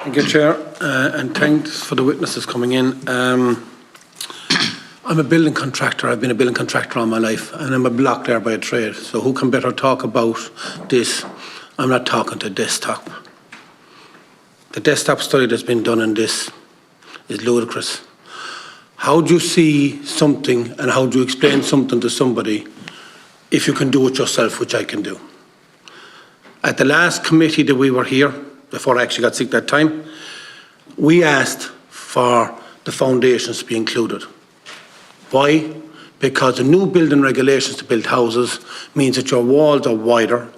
Thank you, Chair, and thanks for the witnesses coming in. I'm a building contractor. I've been a building contractor all my life, and I'm a blocklayer by trade. So who can better talk about this? I'm not talking to desktop. The desktop study that's been done on this is ludicrous. How do you see something and how do you explain something to somebody if you can do it yourself, which I can do? At the last committee that we were here, before I actually got sick that time, we asked for the foundations to be included. Why? Because the new building regulations to build houses means that your walls are wider,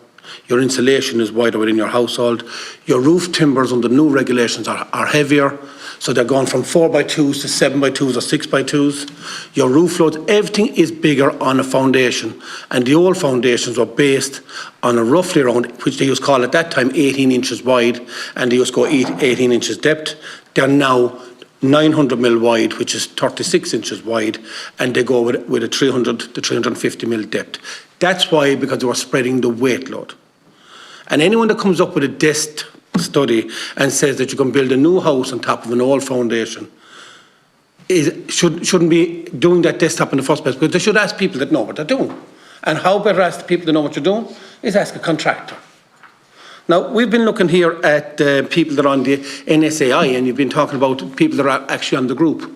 your insulation is wider within your household, your roof timbers under new regulations are heavier, so they're going from 4x2s to 7x2s or 6x2s. Your roof loads, everything is bigger on a foundation, and the old foundations were based on a roughly around, which they used to call at that time 18 inches wide, and they used to go 18 inches depth. They're now 900 mil wide, which is 36 inches wide, and they go with a 300 to 350 mil depth. That's why, because they were spreading the weight load. And anyone that comes up with a desk study and says that you can build a new house on top of an old foundation shouldn't be doing that desktop in the first place, because they should ask people that know what they're doing. And how better ask the people that know what you're doing is ask a contractor. Now, we've been looking here at people that are on the NSAI, and you've been talking about people that are actually on the group.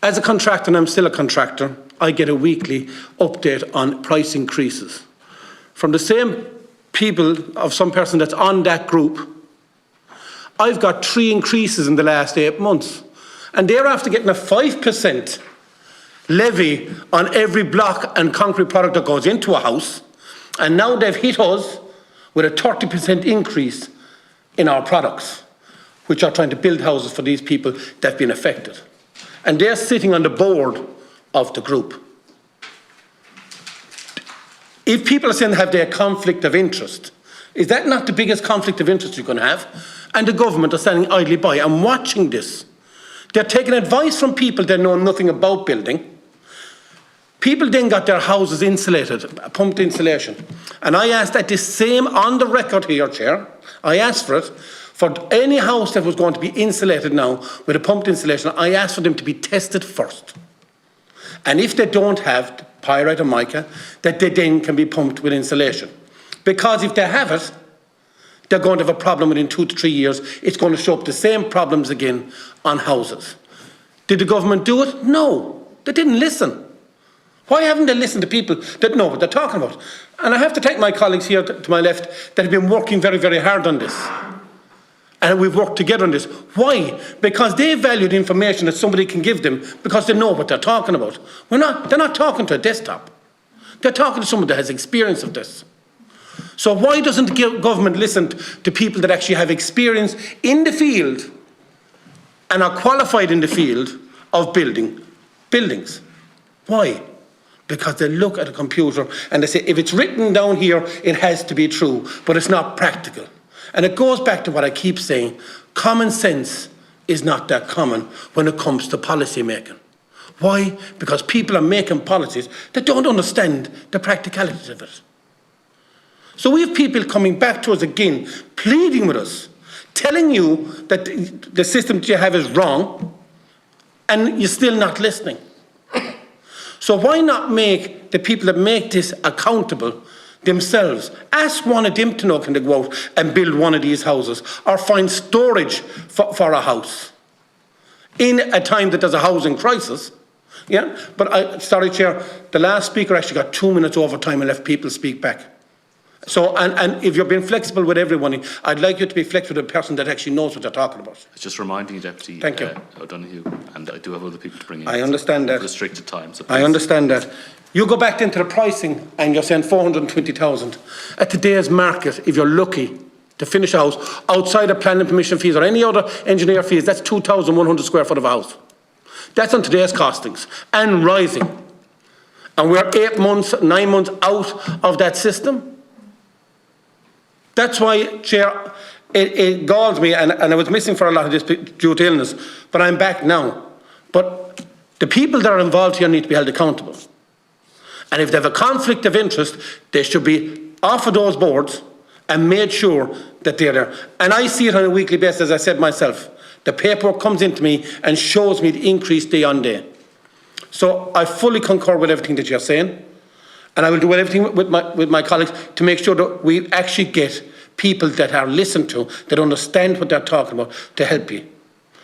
As a contractor, and I'm still a contractor, I get a weekly update on price increases. From the same people, of some person that's on that group, I've got 3 increases in the last 8 months. And they're after getting a 5% levy on every block and concrete product that goes into a house. And now they've hit us with a 30% increase in our products, which are trying to build houses for these people that have been affected. And they're sitting on the board of the group. If people are saying have they a conflict of interest, is that not the biggest conflict of interest you're going to have? And the government are standing idly by and watching this. They're taking advice from people that know nothing about building. People then got their houses insulated, pumped insulation. And I asked at the same, on the record here, Chair, I asked for it, for any house that was going to be insulated now with a pumped insulation, I asked for them to be tested first. And if they don't have pyrite or mica, that they then can be pumped with insulation. Because if they have it, they're going to have a problem within 2 to 3 years. It's going to show up the same problems again on houses. Did the government do it? No, they didn't listen. Why haven't they listened to people that know what they're talking about? And I have to thank my colleagues here to my left that have been working very, very hard on this. And we've worked together on this. Why? Because they value the information that somebody can give them because they know what they're talking about. They're not talking to a desktop. They're talking to someone that has experience of this. So why doesn't the government listen to people that actually have experience in the field and are qualified in the field of building buildings? Why? Because they look at a computer and they say, if it's written down here, it has to be true, but it's not practical. And it goes back to what I keep saying, common sense is not that common when it comes to policy making. Why? Because people are making policies that don't understand the practicalities of it. So we have people coming back to us again, pleading with us, telling you that the system that you have is wrong, and you're still not listening. So why not make the people that make this accountable themselves? Ask one of them to know, can they go out and build one of these houses or find storage for a house in a time that there's a housing crisis. Yeah, but sorry, Chair, the last speaker actually got 2 minutes overtime and left people speak back. So, and if you're being flexible with everyone, I'd like you to be flexible with a person that actually knows what they're talking about. It's just reminding you, Deputy O'Donoghue, and I do have other people to bring in. I understand that. Restricted time. So I understand that. You go back into the pricing and you're saying 420,000. At today's market, if you're lucky to finish a house outside of planning permission fees or any other engineer fees, that's 2,100 square foot of a house. That's on today's costings and rising. And we're 8 months, 9 months out of that system. That's why, Chair, it galls me, and I was missing for a lot of this due to illness, but I'm back now. But the people that are involved here need to be held accountable. And if they have a conflict of interest, they should be off of those boards and made sure that they're there. And I see it on a weekly basis, as I said myself. The paperwork comes into me and shows me the increase day on day. So I fully concur with everything that you're saying, and I will do everything with my colleagues to make sure that we actually get people that are listened to, that understand what they're talking about, to help you.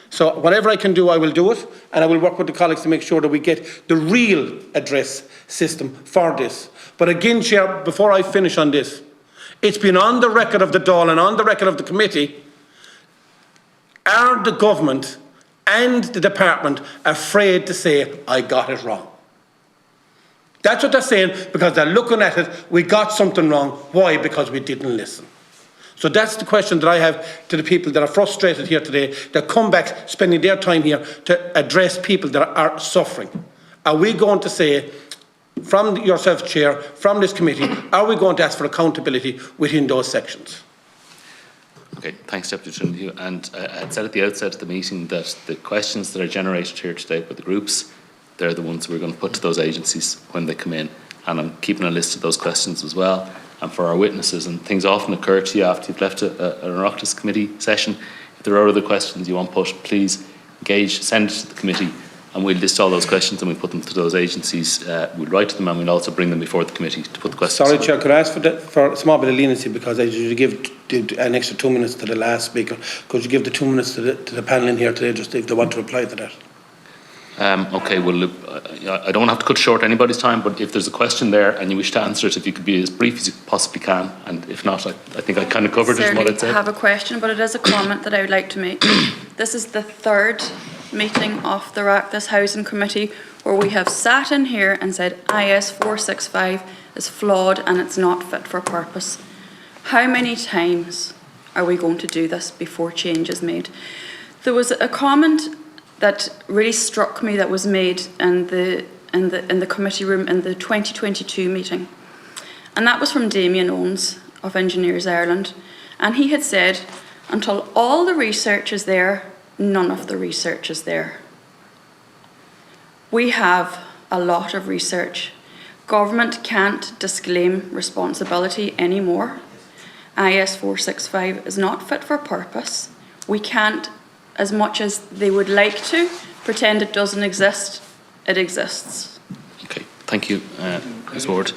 So whatever I can do, I will do it, and I will work with the colleagues to make sure that we get the real address system for this. But again, Chair, before I finish on this, it's been on the record of the Dáil and on the record of the committee, are the government and the department afraid to say, I got it wrong? That's what they're saying, because they're looking at it, we got something wrong. Why? Because we didn't listen. So that's the question that I have to the people that are frustrated here today, that come back spending their time here to address people that are suffering. Are we going to say, from yourself, Chair, from this committee, are we going to ask for accountability within those sections? Okay, thanks, Deputy Trinity. And I had said at the outset of the meeting that the questions that are generated here today by the groups, they're the ones we're going to put to those agencies when they come in. And I'm keeping a list of those questions as well. And for our witnesses, and things often occur to you after you've left an Oireachtas committee session. If there are other questions you want put, please engage, send it to the committee, and we'll list all those questions and we'll put them to those agencies. We'll write to them and we'll also bring them before the committee to put the questions. Sorry, Chair, could I ask for a small bit of leniency, because I usually give an extra 2 minutes to the last speaker. Could you give the 2 minutes to the panel in here today, just if they want to reply to that? Okay, well, I don't have to cut short anybody's time, but if there's a question there and you wish to answer it, if you could be as brief as you possibly can, and if not, I think I kind of covered it in what I'd said. I have a question, but it is a comment that I would like to make. This is the third meeting of the Oireachtas Housing Committee where we have sat in here and said IS 465 is flawed and it's not fit for purpose. How many times are we going to do this before change is made? There was a comment that really struck me that was made in the committee room in the 2022 meeting, and that was from Damien Owens of Engineers Ireland, and he had said, until all the research is there, none of the research is there. We have a lot of research. Government can't disclaim responsibility anymore. IS 465 is not fit for purpose. We can't, as much as they would like to, pretend it doesn't exist. It exists. Okay, thank you, Ms. Ward.